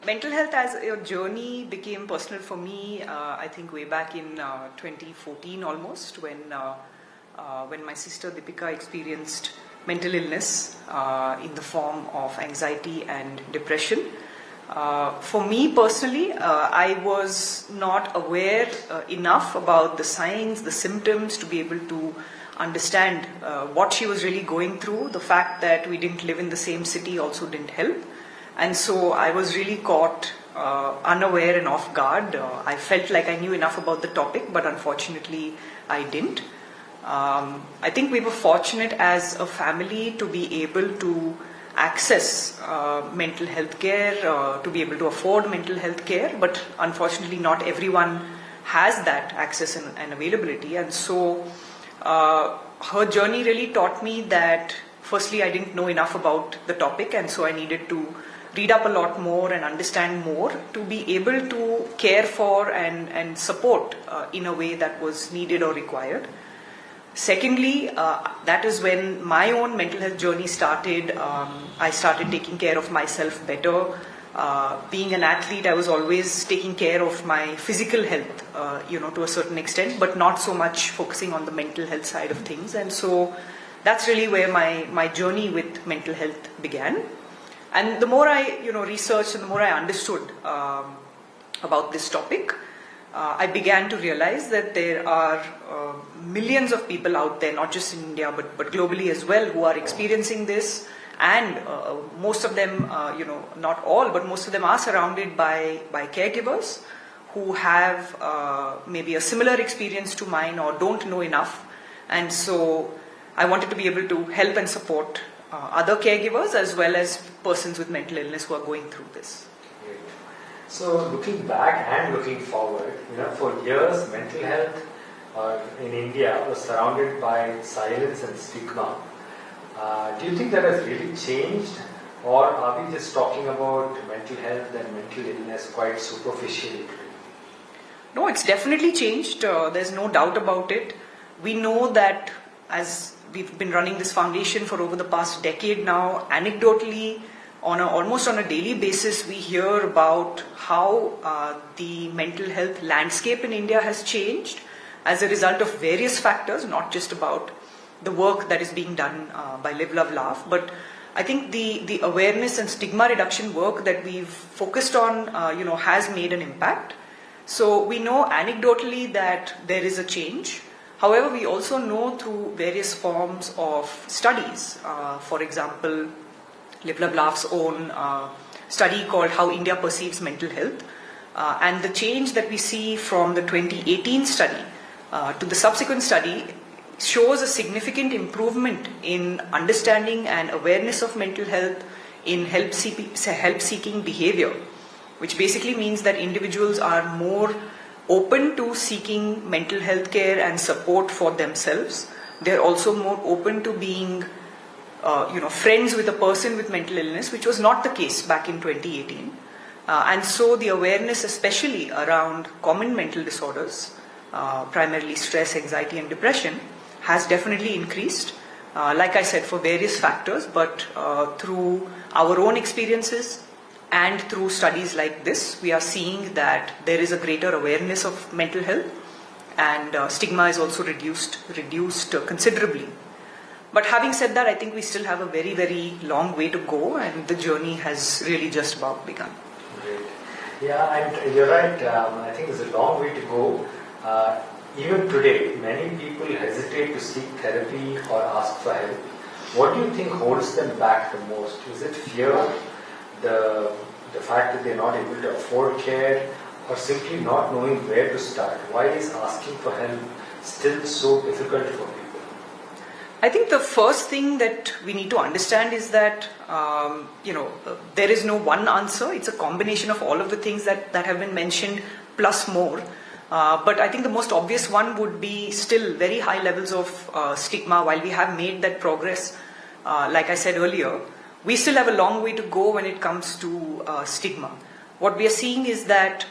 Mental health as a journey became personal for me, I think way back in 2014 almost, when my sister Deepika experienced mental illness in the form of anxiety and depression. For me personally, I was not aware enough about the signs, the symptoms to be able to understand what she was really going through. The fact that we didn't live in the same city also didn't help. And so I was really caught unaware and off guard. I felt like I knew enough about the topic, but unfortunately I didn't. I think we were fortunate as a family to be able to access mental health care, to be able to afford mental health care, but unfortunately not everyone has that access and availability. And so her journey really taught me that firstly I didn't know enough about the topic, and so I needed to read up a lot more and understand more to be able to care for and support in a way that was needed or required. Secondly, that is when my own mental health journey started. I started taking care of myself better. Being an athlete, I was always taking care of my physical health, to a certain extent, but not so much focusing on the mental health side of things. And so that's really where my journey with mental health began. And the more I, researched and the more I understood about this topic, I began to realize that there are millions of people out there, not just in India, but globally as well, who are experiencing this. And most of them, not all, but most of them are surrounded by caregivers who have maybe a similar experience to mine or don't know enough. And so I wanted to be able to help and support other caregivers as well as persons with mental illness who are going through this. Great. So looking back and looking forward, for years mental health in India was surrounded by silence and stigma. Do you think that has really changed, or are we just talking about mental health and mental illness quite superficially today? No, it's definitely changed. There's no doubt about it. We know that as we've been running this foundation for over the past decade now, anecdotally, almost on a daily basis, we hear about how the mental health landscape in India has changed as a result of various factors, not just about the work that is being done by Live, Love, Laugh. But I think the awareness and stigma reduction work that we've focused on, has made an impact. So we know anecdotally that there is a change. However, we also know through various forms of studies, for example, Live, Love, Laugh's own study called How India Perceives Mental Health, and the change that we see from the 2018 study to the subsequent study shows a significant improvement in understanding and awareness of mental health in help-seeking behavior, which basically means that individuals are more open to seeking mental health care and support for themselves. They're also more open to being, friends with a person with mental illness, which was not the case back in 2018. And so the awareness, especially around common mental disorders, primarily stress, anxiety, and depression, has definitely increased. Like I said, for various factors, but through our own experiences and through studies like this, we are seeing that there is a greater awareness of mental health, and stigma is also reduced considerably. But having said that, I think we still have a very, very long way to go, and the journey has really just about begun. Great. Yeah, and you're right. I think there's a long way to go. Even today, many people hesitate to seek therapy or ask for help. What do you think holds them back the most? Is it fear, the fact that they're not able to afford care, or simply not knowing where to start? Why is asking for help still so difficult for people? I think the first thing that we need to understand is that, there is no one answer. It's a combination of all of the things that have been mentioned plus more. But I think the most obvious one would be still very high levels of stigma. While we have made that progress, like I said earlier, we still have a long way to go when it comes to stigma. What we are seeing is that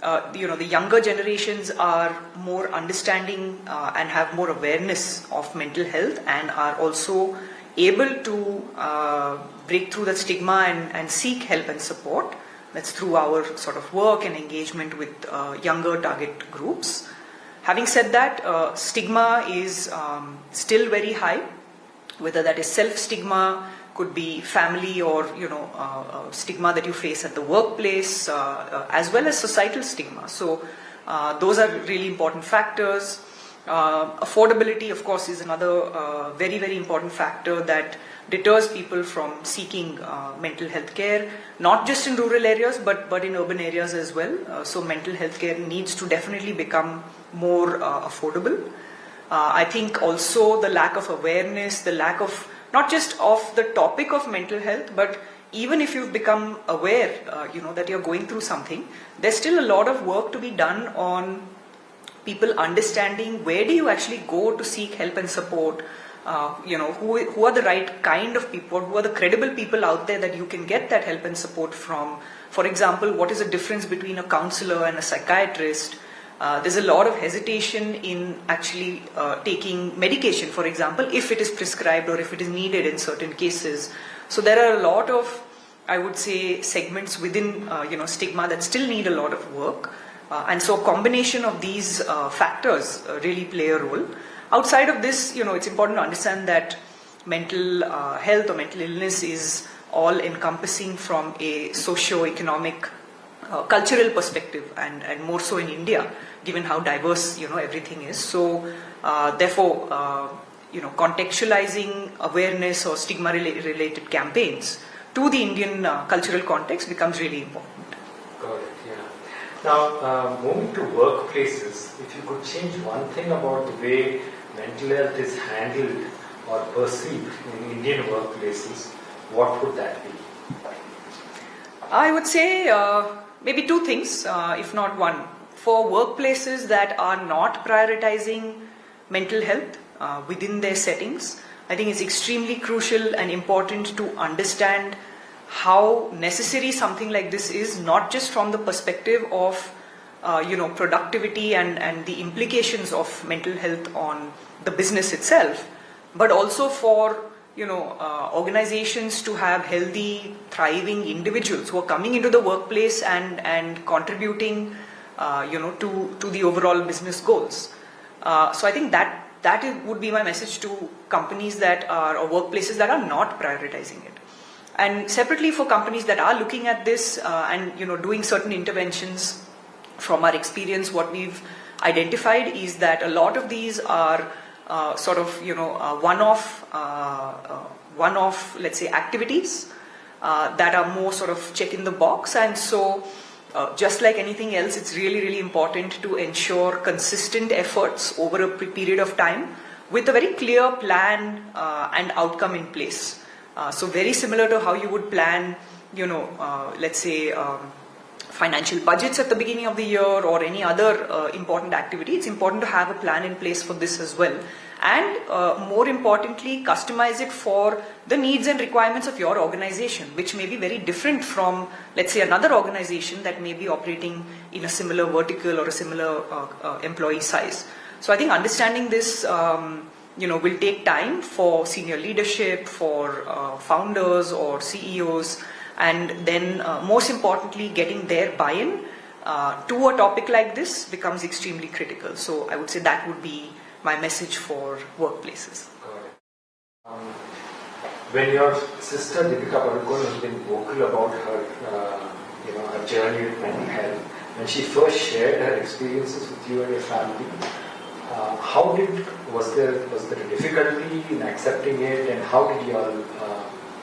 the younger generations are more understanding and have more awareness of mental health, and are also able to break through that stigma and seek help and support. That's through our sort of work and engagement with younger target groups. Having said that, stigma is still very high, whether that is self-stigma, could be family or stigma that you face at the workplace, as well as societal stigma. So those are really important factors. Affordability, of course, is another very, very important factor that deters people from seeking mental health care, not just in rural areas, but in urban areas as well. So mental health care needs to definitely become more affordable. I think also the lack of awareness, the lack of, not just of the topic of mental health, but even if you've become aware, that you're going through something, there's still a lot of work to be done on people understanding where do you actually go to seek help and support. Who are the right kind of people, who are the credible people out there that you can get that help and support from. For example, what is the difference between a counselor and a psychiatrist? There's a lot of hesitation in actually taking medication, for example, if it is prescribed or if it is needed in certain cases. So there are a lot of, I would say, segments within stigma that still need a lot of work. And so a combination of these factors really play a role. Outside of this, it's important to understand that mental health or mental illness is all encompassing from a socio-economic, cultural perspective, and more so in India, given how diverse everything is. So therefore, contextualizing awareness or stigma related campaigns to the Indian cultural context becomes really important. Got it. Now, moving to workplaces, if you could change one thing about the way mental health is handled or perceived in Indian workplaces, what would that be? I would say maybe two things, if not one. For workplaces that are not prioritizing mental health within their settings, I think it's extremely crucial and important to understand how necessary something like this is, not just from the perspective of productivity and the implications of mental health on the business itself, but also for organizations to have healthy, thriving individuals who are coming into the workplace and contributing to the overall business goals. So I think that would be my message to companies that are, or workplaces that are not prioritizing it. And separately, for companies that are looking at this and doing certain interventions, from our experience, what we've identified is that a lot of these are one-off, let's say, activities that are more sort of check in the box. And so just like anything else, it's really, really important to ensure consistent efforts over a period of time with a very clear plan and outcome in place. So very similar to how you would plan, let's say, financial budgets at the beginning of the year or any other important activity. It's important to have a plan in place for this as well. And more importantly, customize it for the needs and requirements of your organization, which may be very different from, let's say, another organization that may be operating in a similar vertical or a similar employee size. So I think understanding this will take time for senior leadership, for founders or CEOs, and then most importantly, getting their buy-in to a topic like this becomes extremely critical. So I would say that would be my message for workplaces. Got it. When your sister Deepika Padukone has been vocal about her journey with mental health, when she first shared her experiences with you and your family, was there a difficulty in accepting it, and how did you all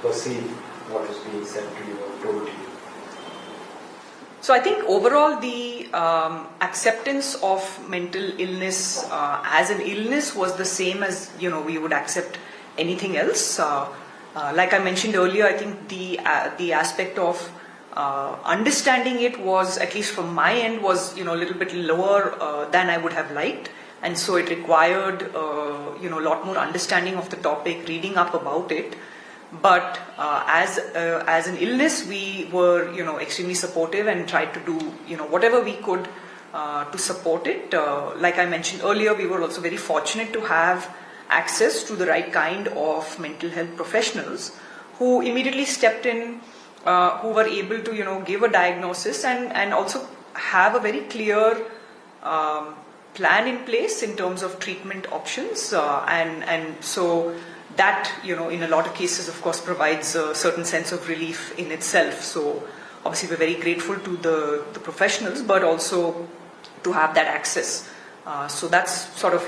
perceive what was being said to you or told to you? So I think overall the acceptance of mental illness as an illness was the same as we would accept anything else. Like I mentioned earlier, I think the aspect of understanding it was, at least from my end, was a little bit lower than I would have liked. And so it required, a lot more understanding of the topic, reading up about it. But as an illness, we were, extremely supportive and tried to do, whatever we could to support it. Like I mentioned earlier, we were also very fortunate to have access to the right kind of mental health professionals who immediately stepped in who were able to give a diagnosis and also have a very clear plan in place in terms of treatment options, and so that in a lot of cases of course provides a certain sense of relief in itself. So obviously we're very grateful to the professionals, but also to have that access. So that's sort of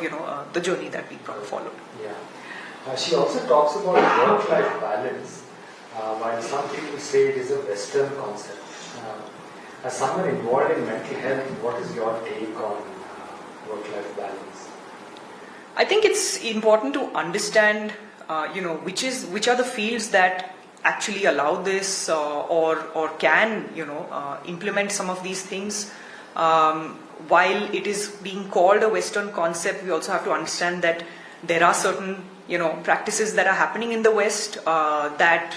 the journey that we followed. Yeah. She also talks about work-life balance, while some people say it is a Western concept. As someone involved in mental health, what is your take on work-life balance? I think it's important to understand, which are the fields that actually allow this or can, implement some of these things. While it is being called a Western concept, we also have to understand that there are certain, practices that are happening in the West that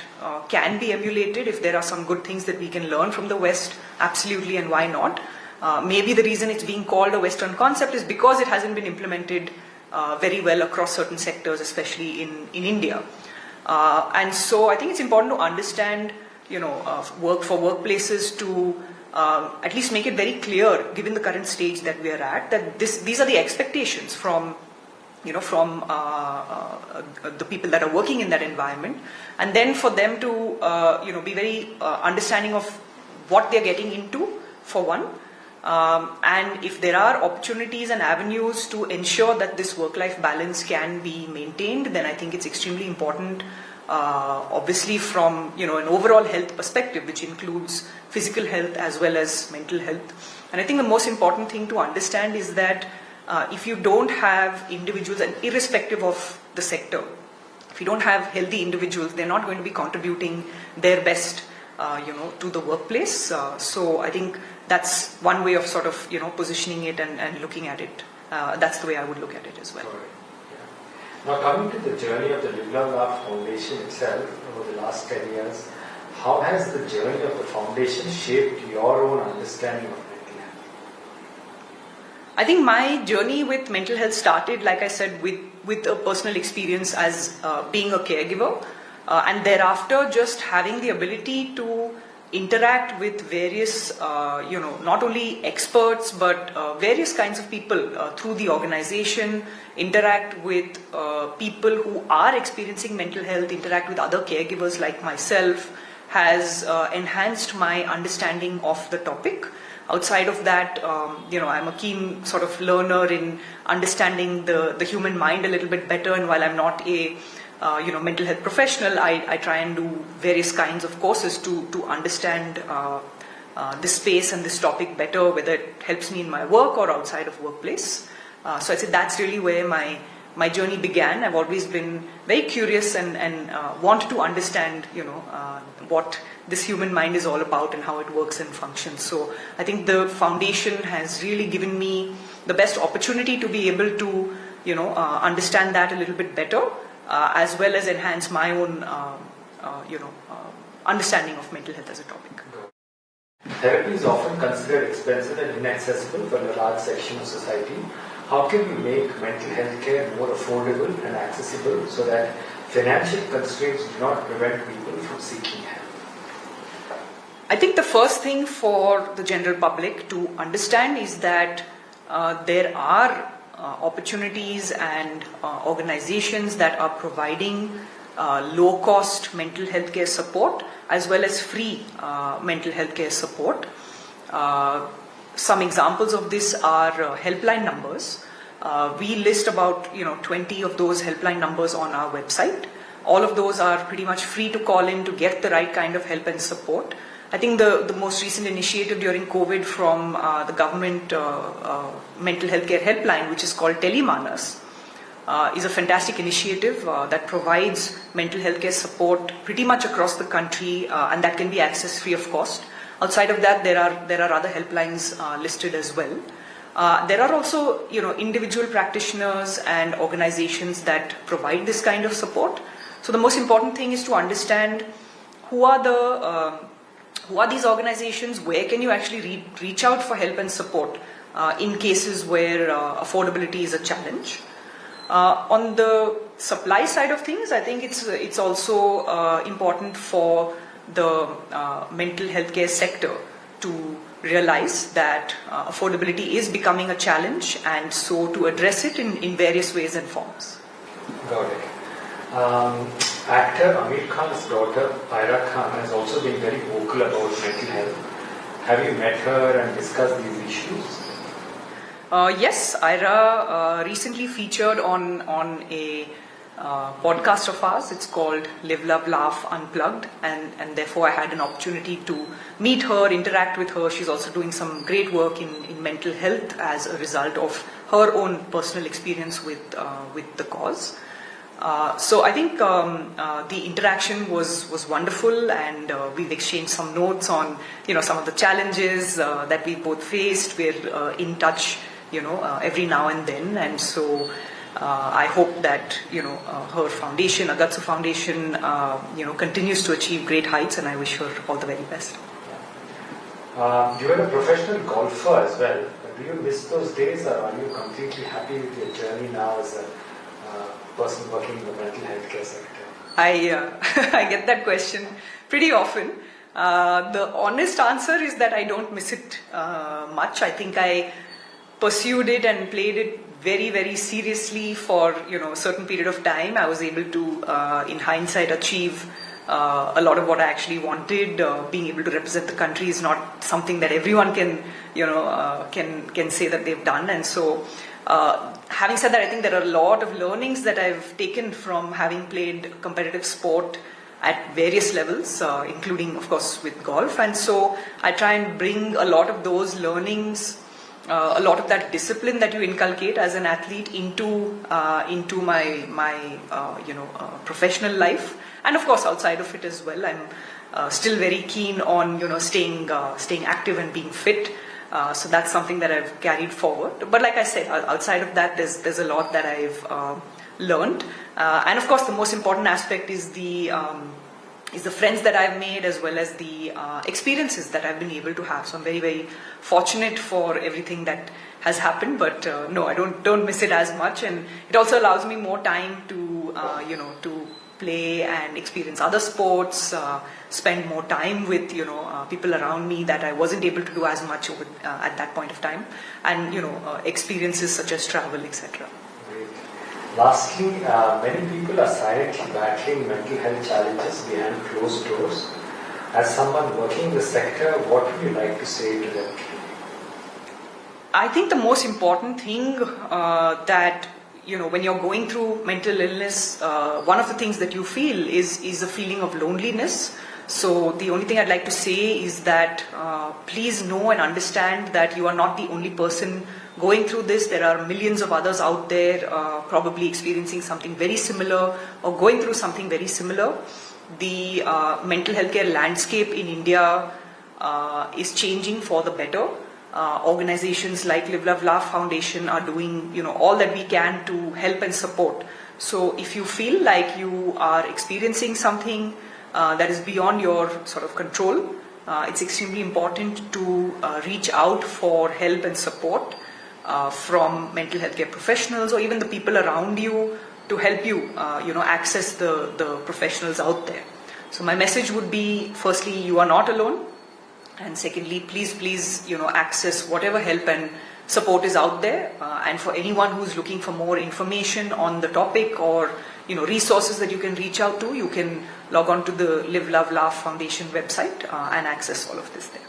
can be emulated. If there are some good things that we can learn from the West, absolutely, and why not? Maybe the reason it's being called a Western concept is because it hasn't been implemented very well across certain sectors, especially in India. And so I think it's important to understand, workplaces to at least make it very clear, given the current stage that we are at, that these are the expectations from the people that are working in that environment, and then for them to be very understanding of what they're getting into, for one, and if there are opportunities and avenues to ensure that this work-life balance can be maintained, then I think it's extremely important, obviously from an overall health perspective, which includes physical health as well as mental health. And I think the most important thing to understand is that if you don't have individuals, and irrespective of the sector, if you don't have healthy individuals, they're not going to be contributing their best to the workplace. So I think that's one way of sort of positioning it and looking at it. That's the way I would look at it as well. Yeah. Now coming to the journey of the Live Foundation itself over the last 10 years, how has the journey of the foundation shaped your own understanding of mental health? I think my journey with mental health started, like I said, with a personal experience as being a caregiver, and thereafter just having the ability to interact with various, not only experts, but various kinds of people through the organization, interact with people who are experiencing mental health, interact with other caregivers like myself, has enhanced my understanding of the topic. Outside of that, I'm a keen sort of learner in understanding the human mind a little bit better, and while I'm not a mental health professional, I try and do various kinds of courses to understand this space and this topic better, whether it helps me in my work or outside of workplace. So I'd say that's really where my journey began. I've always been very curious and want to understand, what this human mind is all about and how it works and functions. So I think the foundation has really given me the best opportunity to be able to, understand that a little bit better, as well as enhance my own, understanding of mental health as a topic. Therapy is often considered expensive and inaccessible for a large section of society. How can we make mental health care more affordable and accessible so that financial constraints do not prevent people from seeking help? I think the first thing for the general public to understand is that there are opportunities and organizations that are providing low-cost mental health care support as well as free mental health care support. Some examples of this are helpline numbers. We list about 20 of those helpline numbers on our website. All of those are pretty much free to call in to get the right kind of help and support. I think the most recent initiative during COVID from the government mental health care helpline, which is called Telemanas, is a fantastic initiative that provides mental health care support pretty much across the country, and that can be accessed free of cost. Outside of that, there are other helplines listed as well. There are also individual practitioners and organizations that provide this kind of support. So the most important thing is to understand who are these organizations, where can you actually reach out for help and support in cases where affordability is a challenge. On the supply side of things, I think it's also important for the mental health care sector to realize that affordability is becoming a challenge, and so to address it in various ways and forms. Got it. Actor Amir Khan's daughter, Ira Khan, has also been very vocal about mental health. Have you met her and discussed these issues? Yes, Ira recently featured on a podcast of ours. It's called Live, Love, Laugh Unplugged, and therefore I had an opportunity to meet her, interact with her. She's also doing some great work in mental health as a result of her own personal experience with the cause. So I think the interaction was wonderful, and we've exchanged some notes on some of the challenges that we both faced. We're in touch every now and then, and so I hope that her foundation, Agatsu Foundation, continues to achieve great heights, and I wish her all the very best. You were a professional golfer as well. Do you miss those days, or are you completely happy with your journey now as a person working in the mental health care sector? I get that question pretty often. The honest answer is that I don't miss it much. I think I pursued it and played it very, very seriously for a certain period of time. I was able to, in hindsight, achieve a lot of what I actually wanted. Being able to represent the country is not something that everyone can say that they've done, and so. Having said that, I think there are a lot of learnings that I've taken from having played competitive sport at various levels, including, of course, with golf. And so I try and bring a lot of those learnings, a lot of that discipline that you inculcate as an athlete into my professional life, and of course outside of it as well. I'm still very keen on staying active and being fit. So that's something that I've carried forward. But like I said, outside of that, there's a lot that I've learned. And of course, the most important aspect is the friends that I've made, as well as the experiences that I've been able to have. So I'm very, very fortunate for everything that has happened. But no, I don't miss it as much, and it also allows me more time to to play and experience other sports, spend more time with people around me that I wasn't able to do as much at that point of time, and experiences such as travel, etc. Great. Lastly, many people are silently battling mental health challenges behind closed doors. As someone working in the sector, what would you like to say to them? I think the most important thing that when you're going through mental illness, one of the things that you feel is a feeling of loneliness. So the only thing I'd like to say is that please know and understand that you are not the only person going through this. There are millions of others out there probably experiencing something very similar or going through something very similar. The mental health care landscape in India is changing for the better. Organizations like Live, Love, Laugh Foundation are doing all that we can to help and support. So if you feel like you are experiencing something that is beyond your sort of control, it's extremely important to reach out for help and support from mental health care professionals or even the people around you to help you access the professionals out there. So my message would be, firstly, you are not alone. And secondly, please, access whatever help and support is out there. And for anyone who's looking for more information on the topic or, resources that you can reach out to, you can log on to the Live, Love, Laugh Foundation website and access all of this there.